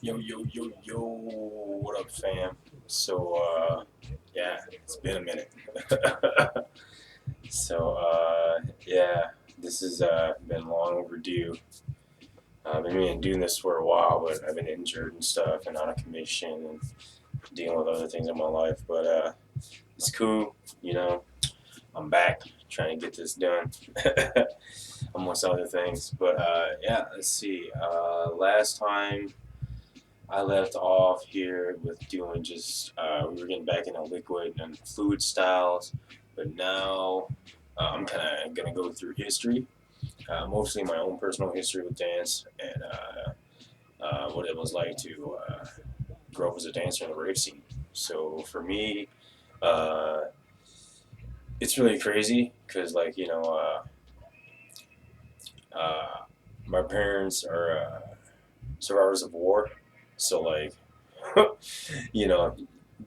Yo, yo, yo, yo, what up, fam? So, yeah, it's been a minute. so, yeah, this has been long overdue. I've been doing this for a while, but I've been injured and stuff and out of commission and dealing with other things in my life. But it's cool, you know, I'm back trying to get this done amongst other things. But yeah, let's see. Last time I left off here with doing just we were getting back into liquid and fluid styles, but now I'm kind of gonna go through history, mostly my own personal history with dance and what it was like to grow up as a dancer in the rave scene. So for me, uh, it's really crazy because uh, my parents are survivors of war, so like you know,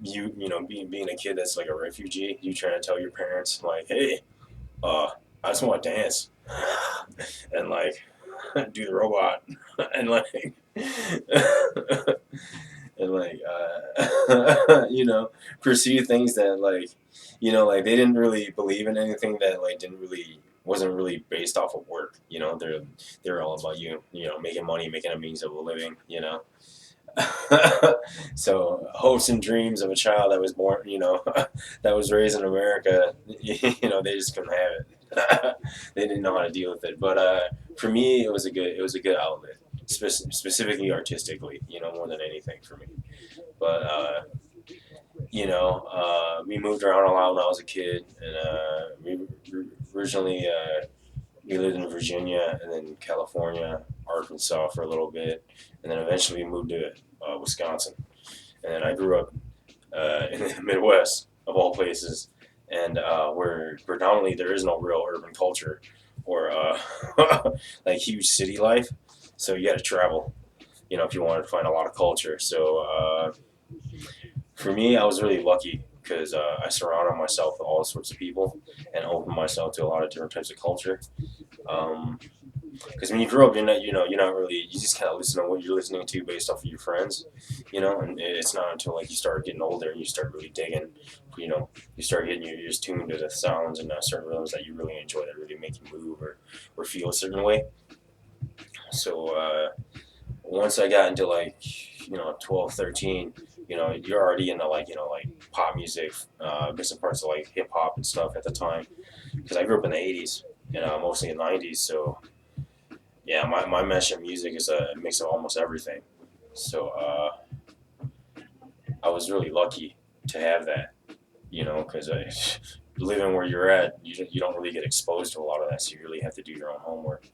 being a kid that's like a refugee, you trying to tell your parents like, hey, I just want to dance and like do the robot and like and like pursue things that like like they didn't really believe in anything that like didn't really wasn't really based off of work. They're all about making money, making a means of a living. So hopes and dreams of a child that was born, that was raised in America, they just couldn't have it. They didn't know how to deal with it. But for me, it was a good outlet, specifically artistically, more than anything for me. But we moved around a lot when I was a kid, and we originally we lived in Virginia and then California, Arkansas for a little bit, and then eventually we moved to Wisconsin. And then I grew up in the Midwest, of all places, and where predominantly there is no real urban culture or like huge city life. So you got to travel, if you wanted to find a lot of culture. So for me, I was really lucky because I surrounded myself with all sorts of people and opened myself to a lot of different types of culture. Um, because when you grow up, you're not really, you just kind of listen to what you're listening to based off of your friends, and it's not until like you start getting older and you start really digging, you start getting your ears tuned to the sounds and certain rhythms that you really enjoy that really make you move or feel a certain way. So once I got into like 12, 13, you're already into like pop music, bits and parts of like hip hop and stuff at the time because I grew up in the 80s and mostly in the 90s. So yeah, my mesh of music is a mix of almost everything. So I was really lucky to have that, because living where you're at, you don't really get exposed to a lot of that, so you really have to do your own homework,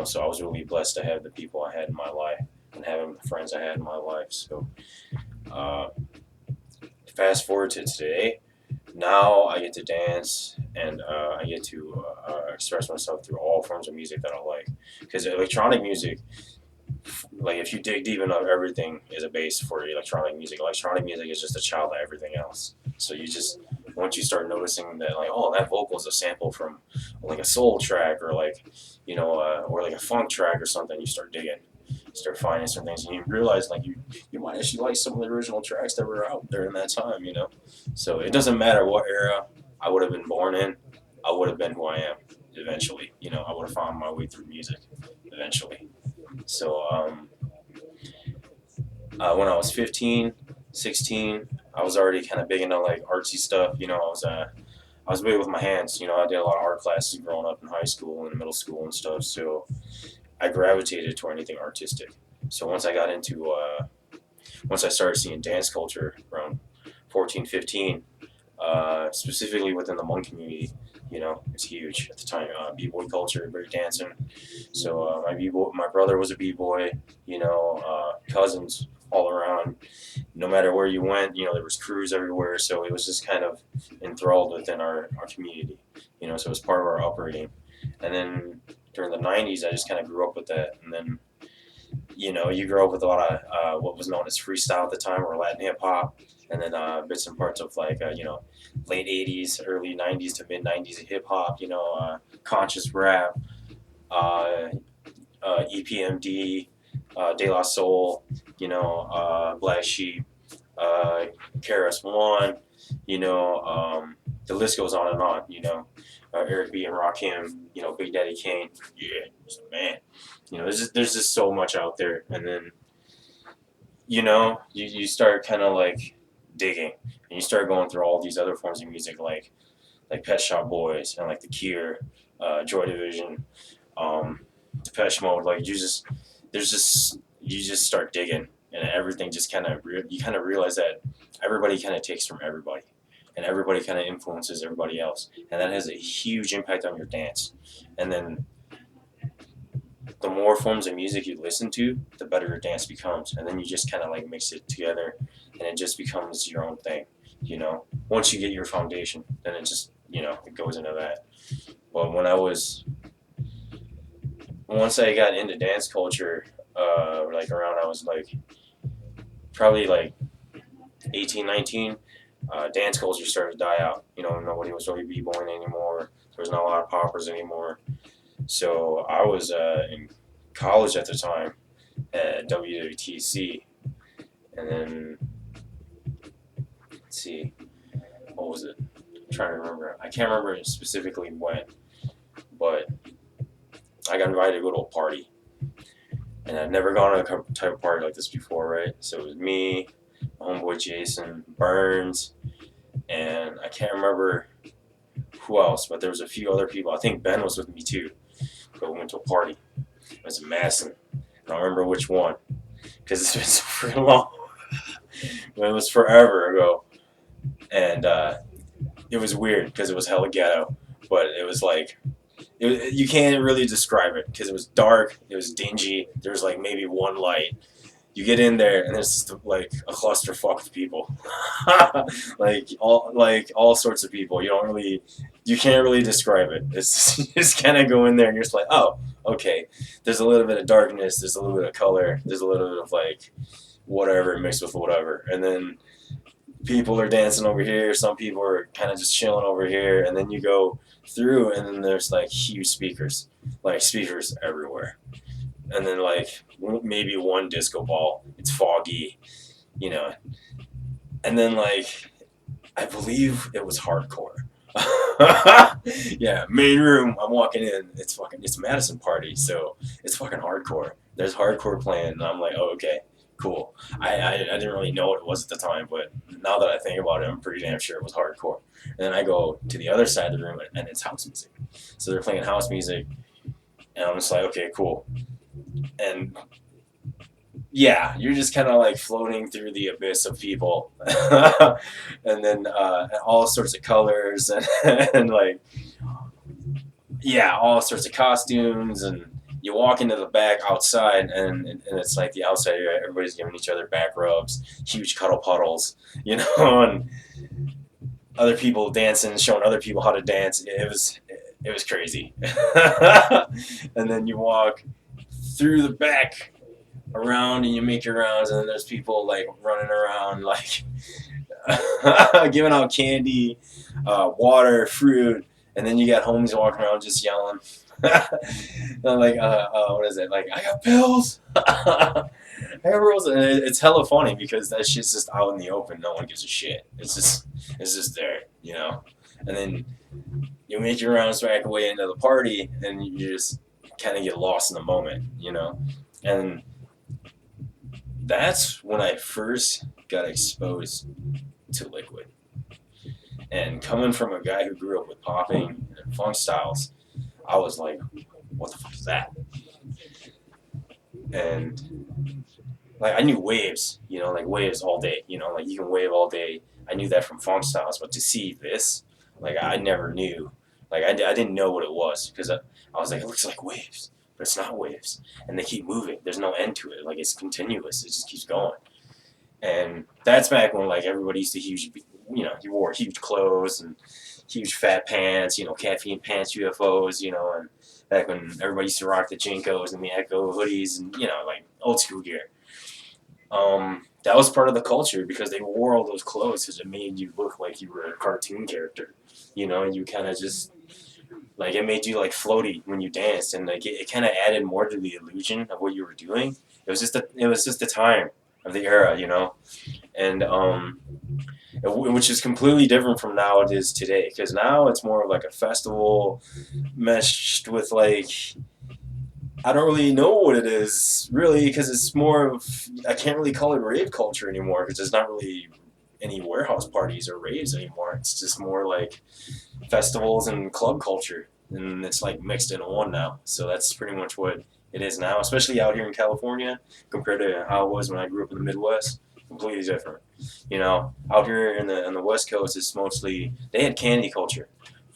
So I was really blessed to have the people I had in my life and having the friends I had in my life. So uh, fast forward to today, now I get to dance and I get to express myself through all forms of music that I like. Because electronic music, like if you dig deep enough, everything is a base for electronic music. Electronic music is just a child of everything else. So you just once you start noticing that like that vocal is a sample from like a soul track or like or like a funk track or something, you start digging. You start finding some things and you realize like you might actually like some of the original tracks that were out there in that time. So it doesn't matter what era I would have been born in, I would have been who I am eventually. I would have found my way through music eventually. So when I was 15, 16, I was already kind of big into like artsy stuff. I was big with my hands. I did a lot of art classes growing up in high school and middle school and stuff. So I gravitated toward anything artistic. So once I started seeing dance culture around 14, 15, specifically within the Hmong community, it's huge at the time. B-boy culture, break dancing. So my brother was a b-boy. Cousins all around. No matter where you went, there was crews everywhere. So it was just kind of enthralled within our community. So it was part of our upbringing. And then during the '90s, I just kind of grew up with that. And then you grow up with a lot of what was known as freestyle at the time, or Latin hip hop, and then bits and parts of like late '80s, early '90s to mid '90s hip hop. Conscious rap, uh, EPMD, De La Soul. Black Sheep, uh, KRS One, the list goes on and on. Eric B and Rakim, Big Daddy Kane, yeah, he's the man. There's just so much out there, and then you start kind of like digging, and you start going through all these other forms of music like Pet Shop Boys and like The Cure, Joy Division, Depeche Mode. Like you just start digging, and everything just you kind of realize that everybody kind of takes from everybody, and everybody kind of influences everybody else, and that has a huge impact on your dance. And then the more forms of music you listen to, the better your dance becomes, and then you just kind of like mix it together, and it just becomes your own thing. Once you get your foundation, then it just it goes into that. But once I got into dance culture, like around I was like probably like 18, 19, dance culture started to die out. Nobody was really b-boying anymore. There was not a lot of poppers anymore. So I was in college at the time at WWTC, and then let's see, what was it? I'm trying to remember. I can't remember specifically when, but I got invited to go to a party, and I'd never gone to a type of party like this before, right? So it was me, my homeboy Jason, Burns, and I can't remember who else, but there was a few other people. I think Ben was with me too. But we went to a party. It was in Madison. I don't remember which one because it's been so freaking long. But it was forever ago, and it was weird because it was hella ghetto. But it was like you can't really describe it because it was dark. It was dingy. There was like maybe one light. You get in there and it's just like a clusterfuck of people, like all sorts of people. You can't really describe it. It's you just kind of go in there and you're just like, oh, okay. There's a little bit of darkness. There's a little bit of color. There's a little bit of like whatever mixed with whatever, and then people are dancing over here. Some people are kind of just chilling over here, and then you go through, and then there's like huge speakers, like speakers everywhere. And then like maybe one disco ball. It's foggy, you know. And then like I believe it was hardcore. Yeah, main room. I'm walking in. It's Madison party, so it's fucking hardcore. There's hardcore playing, and I'm like, oh, okay, cool. I didn't really know what it was at the time, but now that I think about it, I'm pretty damn sure it was hardcore. And then I go to the other side of the room, and it's house music. So they're playing house music, and I'm just like, okay, cool. And yeah, you're just kind of like floating through the abyss of people, and then all sorts of colors and like yeah, all sorts of costumes, and you walk into the back outside, and it's like the outside area. Everybody's giving each other back rubs, huge cuddle puddles, and other people dancing, showing other people how to dance. It was crazy. And then you walk through the back around and you make your rounds, and then there's people like running around like giving out candy, water, fruit, and then you got homies walking around just yelling. Like what is it, like I got pills. I got rules, and it's hella funny because that shit's just out in the open. No one gives a shit. It's just there, and then you make your rounds back away into the party, and you just kind of get lost in the moment, and that's when I first got exposed to liquid. And coming from a guy who grew up with popping and funk styles, I was like, what the fuck is that? And like I knew waves, like waves all day, like you can wave all day. I knew that from funk styles, but to see this, like I never knew. Like I didn't know what it was because I was like, it looks like waves, but it's not waves. And they keep moving. There's no end to it. Like it's continuous. It just keeps going. And that's back when like everybody used to you wore huge clothes and huge fat pants, caffeine pants, UFOs, and back when everybody used to rock the Jinkos and the Echo hoodies and, like old school gear. That was part of the culture because they wore all those clothes because it made you look like you were a cartoon character, and you kind of just, like, it made you, like, floaty when you danced, and, like, it kind of added more to the illusion of what you were doing. It was just the time, of the era, you know, and which is completely different from now it is today. Because now it's more of like a festival meshed with like I don't really know what it is really because it's more of I can't really call it rave culture anymore because there's not really any warehouse parties or raves anymore. It's just more like festivals and club culture, and it's like mixed into one now. So that's pretty much what it is now, especially out here in California compared to how it was when I grew up in the Midwest. Completely different. You know, out here in the West Coast, it's mostly they had candy culture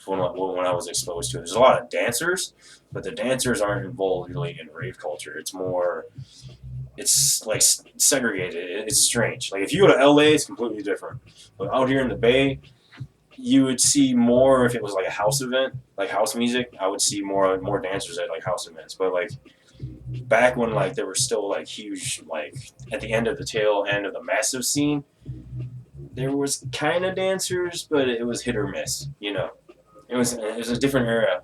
when I was exposed to it. There's a lot of dancers, but the dancers aren't involved really in rave culture. It's more it's like segregated. It's strange. Like if you go to LA, it's completely different. But out here in the Bay, you would see more if it was like a house event, like house music. I would see more dancers at like house events. But like back when like there were still like huge like at the end of the tail end of the massive scene, there was kind of dancers, but it was hit or miss. You know, it was a different era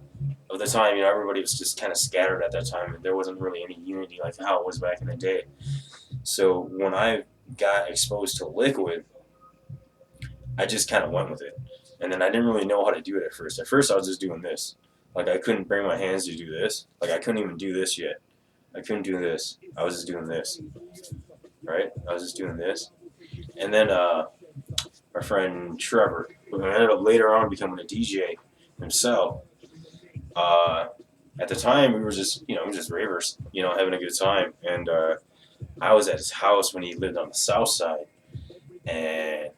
of the time. You know, everybody was just kind of scattered at that time, and there wasn't really any unity like how it was back in the day. So when I got exposed to liquid, I just kind of went with it. And then I didn't really know how to do it at first. At first, I was just doing this. Like, I couldn't bring my hands to do this. Like, I couldn't even do this yet. I couldn't do this. I was just doing this. Right? I was just doing this. And then our friend Trevor, who ended up later on becoming a DJ himself, uh, at the time, we were just, you know, just ravers, you know, having a good time. And I was at his house when he lived on the south side. And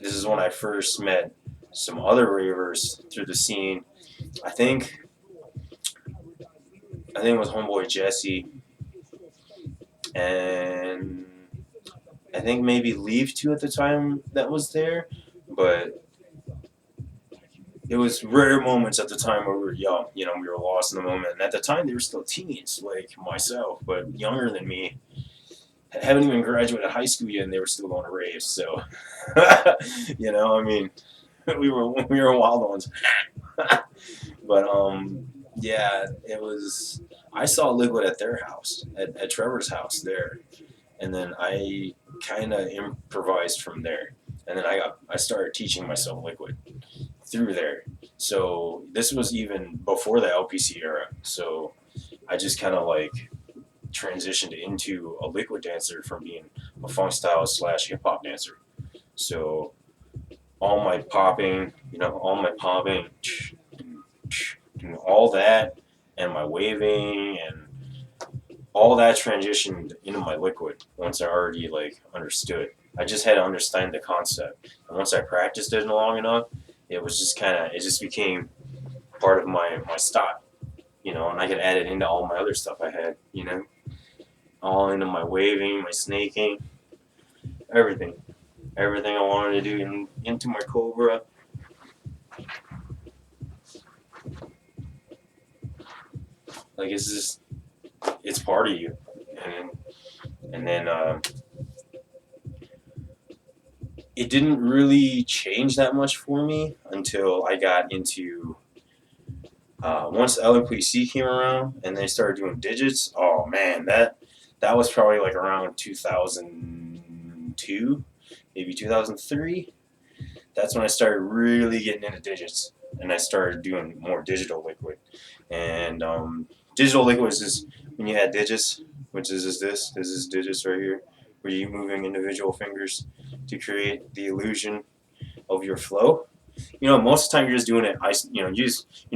this is when I first met some other ravers through the scene. I think I think it was homeboy Jesse, and I think maybe Leave too at the time that was there, but it was rare moments at the time where we were young. You know, we were lost in the moment, and at the time they were still teens, like myself, but younger than me. Haven't even graduated high school yet, and they were still going to raves. So, you know, I mean, we were wild ones. But yeah, it was. I saw Liquid at their house, at Trevor's house there, and then I kind of improvised from there, and then I started teaching myself Liquid through there. So this was even before the LPC era. So I just kind of like transitioned into a Liquid dancer from being a funk style slash hip hop dancer. So all my popping, you know, all my popping, and all that, and my waving, and all that transitioned into my liquid once I already like understood. I just had to understand the concept, and once I practiced it long enough, it was just kind of it just became part of my style, you know, and I could add it into all my other stuff I had, you know, all into my waving, my snaking, everything, everything I wanted to do into my cobra. Like it's just it's part of you, and then it didn't really change that much for me until I got into once LPC came around and they started doing digits. Oh man, that was probably like around 2002, maybe 2003. That's when I started really getting into digits, and I started doing more digital liquid. And digital liquid is just when you add digits, which is this. This is digits right here, where you're moving individual fingers to create the illusion of your flow. You know, most of the time you're just doing it. You know,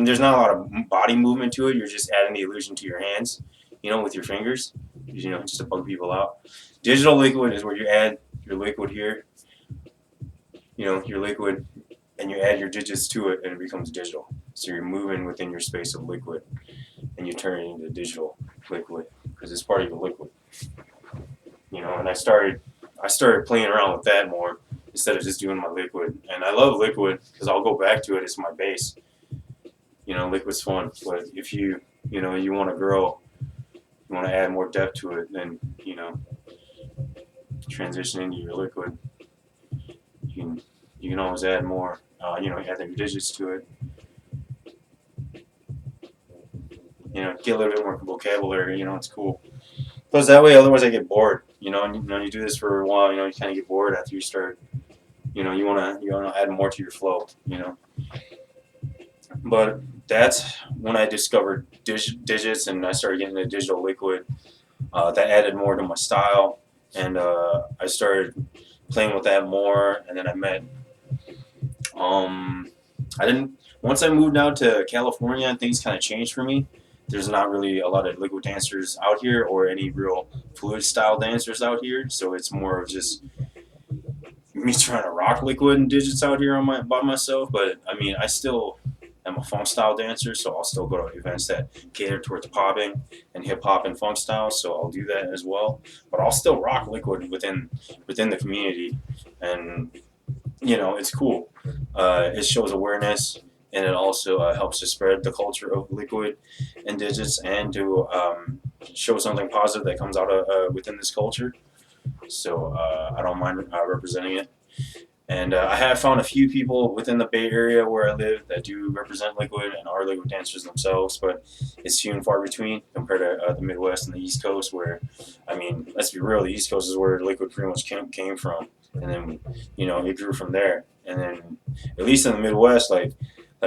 there's not a lot of body movement to it. You're just adding the illusion to your hands. You know, with your fingers. You know, just to bug people out. Digital liquid is where you add your liquid here. You know, your liquid, and you add your digits to it, and it becomes digital. So you're moving within your space of liquid, and you turn it into digital liquid because it's part of your liquid. You know, and I started playing around with that more instead of just doing my liquid. And I love liquid because I'll go back to it as my base. You know, liquid's fun, but if you know you want to grow, you want to add more depth to it, then you know transition into your liquid. You can you can always add more. You know, add your digits to it. You know, get a little bit more vocabulary. You know, it's cool. Because that way, otherwise I get bored. and you do this for a while. You kind of get bored after you start. You wanna add more to your flow. But that's when I discovered digits, and I started getting into digital liquid. That added more to my style, and I started playing with that more. And then I met. Um, I didn't. Once I moved out to California, things kind of changed for me. There's not really a lot of liquid dancers out here, or any real fluid style dancers out here. So it's more of just me trying to rock liquid and digits out here by myself. But I mean, I still am a funk style dancer, so I'll still go to events that cater towards popping and hip hop and funk styles. So I'll do that as well. But I'll still rock liquid within the community, and it's cool. It shows awareness, and it also helps to spread the culture of liquid and digits, and to show something positive that comes out of within this culture. So I don't mind representing it. And I have found a few people within the Bay Area where I live that do represent liquid and are liquid dancers themselves, but it's few and far between compared to the Midwest and the East Coast, where, I mean, let's be real, the East Coast is where liquid pretty much came from. And then, it grew from there. And then, at least in the Midwest, like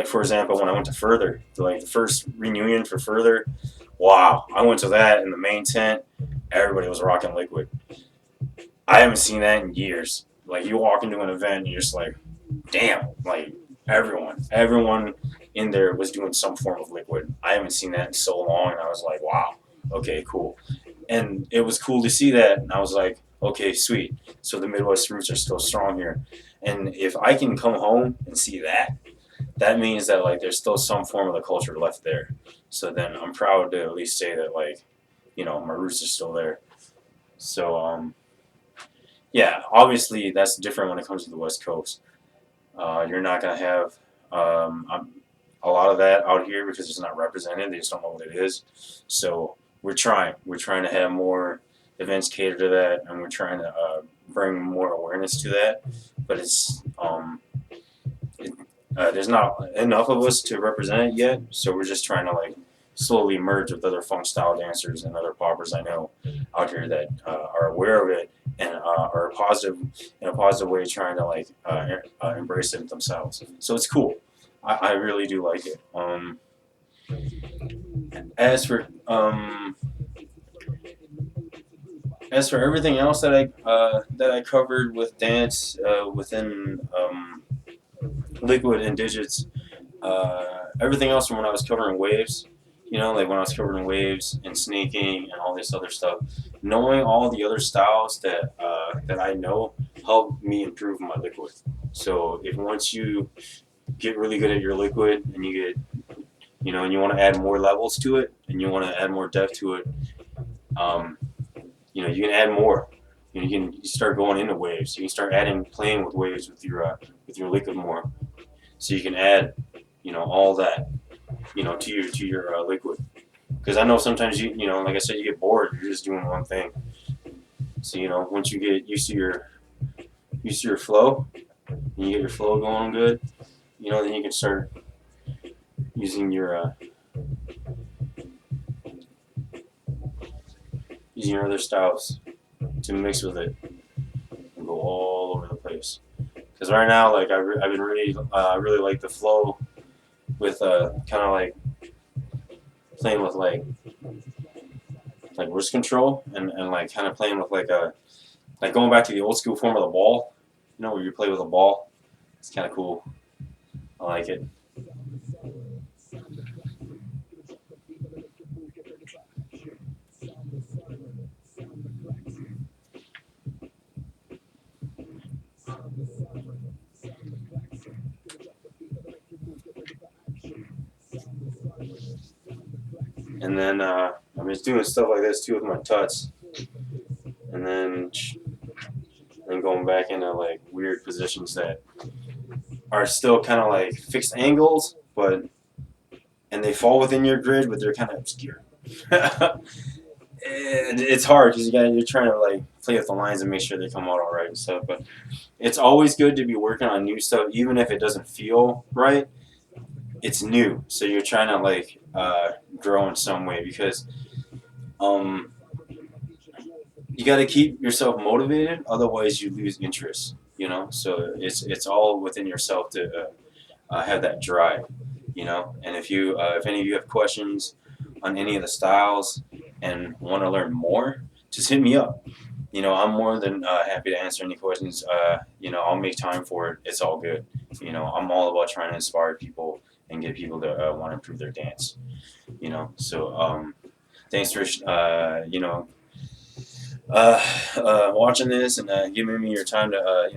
for example, when I went to Further, like the first reunion for Further, wow, I went to that in the main tent, everybody was rocking liquid. I haven't seen that in years. Like, you walk into an event and you're just like, damn, like everyone in there was doing some form of liquid. I haven't seen that in so long, and I was like, wow, okay, cool. And it was cool to see that, and I was like, okay, sweet. So the Midwest roots are still strong here. And if I can come home and see that, that means that like there's still some form of the culture left there. So then I'm proud to at least say that, like, my roots are still there. So yeah, obviously that's different when it comes to the West Coast. You're not gonna have a lot of that out here because it's not represented. They just don't know what it is. So we're trying. We're trying to have more events cater to that, and we're trying to bring more awareness to that. But there's not enough of us to represent it yet. So we're just trying to like slowly merge with other funk style dancers and other poppers I know out here that are aware of it, and are positive in a positive way, trying to like embrace it themselves. So it's cool. I really do like it. As for um, as for everything else that I covered with dance within liquid and digits, everything else from when I was covering waves, like when I was covering waves and snaking and all this other stuff, knowing all the other styles that I know helped me improve my liquid. So if once you get really good at your liquid, and you get, and you want to add more levels to it, and you want to add more depth to it, um, you can add more. You start going into waves. You can start playing with waves with your liquid more. So you can add, all that, to your liquid. Because I know sometimes like I said, you get bored. You're just doing one thing. So once you get used to your flow, and you get your flow going good, then you can start using your other styles to mix with it and go all over the place. Because right now, like I've been really like the flow with kind of like playing with like wrist control, and like kind of playing with like going back to the old school form of the ball, where you play with a ball. It's kind of cool. I like it. And then I'm just doing stuff like this too with my tuts, and then going back into like weird positions that are still kind of like fixed angles, and they fall within your grid, but they're kind of obscure. It's hard because you're trying to like play with the lines and make sure they come out all right and stuff. But it's always good to be working on new stuff, even if it doesn't feel right. It's new, so you're trying to like grow in some way, because um, you got to keep yourself motivated, otherwise you lose interest. You know, so it's all within yourself to have that drive. You know, and if any of you have questions on any of the styles and want to learn more, just hit me up. You know, I'm more than happy to answer any questions. You know, I'll make time for it. It's all good. You know, I'm all about trying to inspire people and get people to want to improve their dance. You know, so thanks for watching this and giving me your time to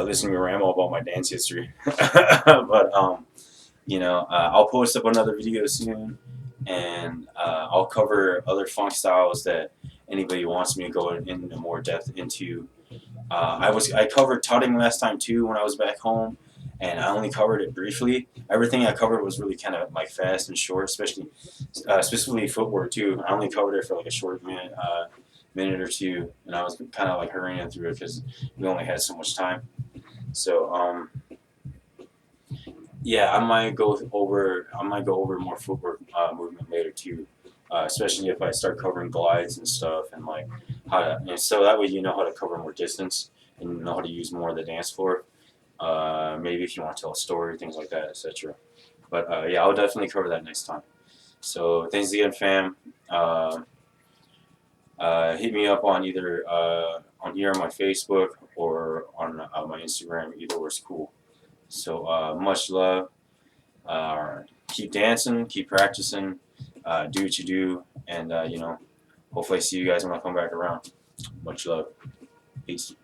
listen to me ramble about my dance history. But I'll post up another video soon, and I'll cover other funk styles that anybody wants me to go into more depth into. I covered tutting last time too when I was back home, and I only covered it briefly. Everything I covered was really kind of like fast and short, especially specifically footwork too. I only covered it for like a short minute or two, and I was kind of like hurrying through it because we only had so much time. So yeah, I might go over more footwork movement later too, especially if I start covering glides and stuff, and like how to, and so that way you know how to cover more distance and you know how to use more of the dance floor. Maybe if you want to tell a story, things like that, etc. But yeah, I'll definitely cover that next time. So thanks again, fam. Hit me up on either on here on my Facebook or on my Instagram. Either or is cool. So much love. Keep dancing, keep practicing, do what you do, and hopefully I see you guys when I come back around. Much love. Peace.